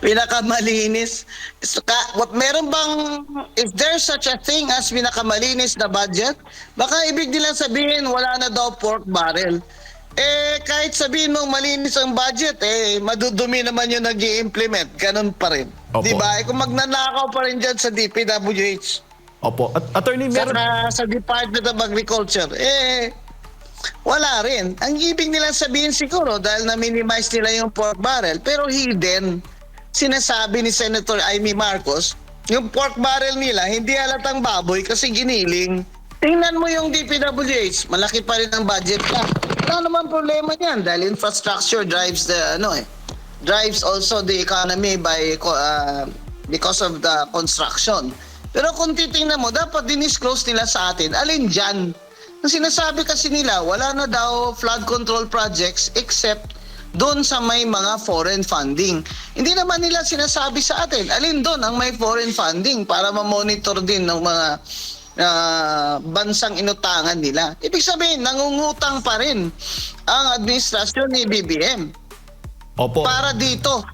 Pinakamalinis. Meron bang, is there such a thing as pinakamalinis na budget? Baka ibig nilang sabihin wala na daw pork barrel. Kahit sabihin mong malinis ang budget, madudumi naman yung nag-i-implement. Ganun pa rin. Opo. Di ba? Kung magnanakaw pa rin dyan sa DPWH, Opo. At attorney, meron... saka sa Department of Agriculture, wala rin. Ang ibig nilang sabihin siguro dahil na-minimize nila yung pork barrel, pero hidden. Sinasabi ni Senator Amy Marcos, yung pork barrel nila hindi halatang baboy kasi giniling. Tingnan mo yung DPWH, malaki pa rin ang budget ka. Wala naman problema niyan dahil infrastructure drives drives also the economy because of the construction. Pero kung titingnan mo, dapat dinisclose nila sa atin, alin dyan? Ang sinasabi kasi nila, wala na daw flood control projects except doon sa may mga foreign funding. Hindi naman nila sinasabi sa atin, alin doon ang may foreign funding para ma-monitor din ng mga bansang inutangan nila. Ibig sabihin, nangungutang pa rin ang administrasyon ni BBM. Opo. Para dito,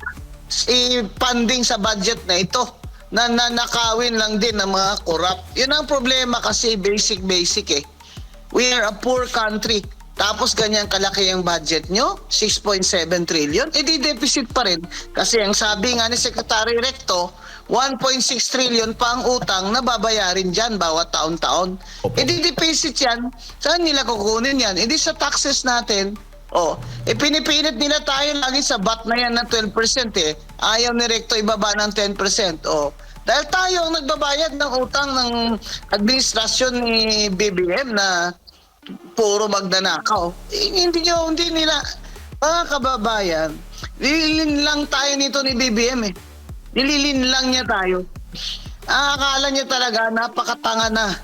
i-funding sa budget na ito na nanakawin lang din ng mga corrupt. Yun ang problema kasi basic eh. We are a poor country. Tapos ganyan kalaki ang budget nyo, 6.7 trillion, di deficit pa rin. Kasi ang sabi nga ni Secretary Recto, 1.6 trillion pa ang utang na babayarin dyan bawat taon-taon. Di deficit yan. Saan nila kukunin yan? Di sa taxes natin. Pinipilit nila tayo lagi sa VAT na yan ng 12% Ayaw ni Recto ibaba ng 10%. Dahil tayo ang nagbabayad ng utang ng administrasyon ni BBM na puro magnanakaw. Hindi nila, mga kababayan, nililin lang tayo nito ni BBM Nililin lang niya tayo. Akala niya talaga napakatanga na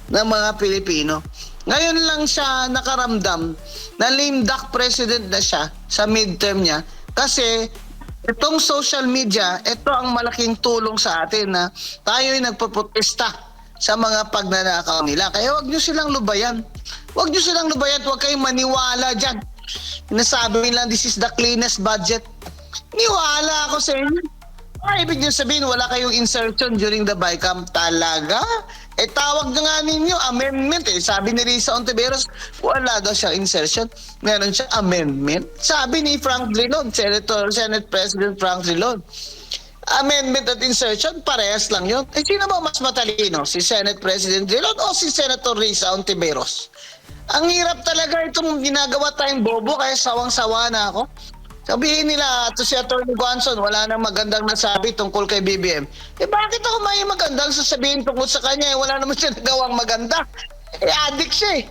ng mga Pilipino. Ngayon lang siya nakaramdam na lame duck president na siya sa midterm niya kasi itong social media, ito ang malaking tulong sa atin na tayo'y nagpoprotesta sa mga pagnanakaw nila. Kaya huwag nyo silang lubayan. Huwag kayong maniwala dyan. Nasabi nila, this is the cleanest budget. Niwala ako sa inyo. Ibig nyo sabihin, wala kayong insertion during the BICAM. Talaga? Tawag na nga ninyo, amendment Sabi ni Risa Ontiveros, wala daw siyang insertion. Meron siya amendment. Sabi ni Frank Drilon, Senate President Frank Drilon, amendment at insertion, parehas lang yun. Sino ba mas matalino? Si Senate President Drilon o si Senator Risa Ontiveros? Ang hirap talaga itong ginagawa tayong bobo kaya sawang-sawa na ako. Sabihin nila, to si Atty. Guanzon, wala nang magandang nasabi tungkol kay BBM. Bakit ako may magandang sasabihin tungkol sa kanya? Wala naman siya nagawang maganda. Addict siya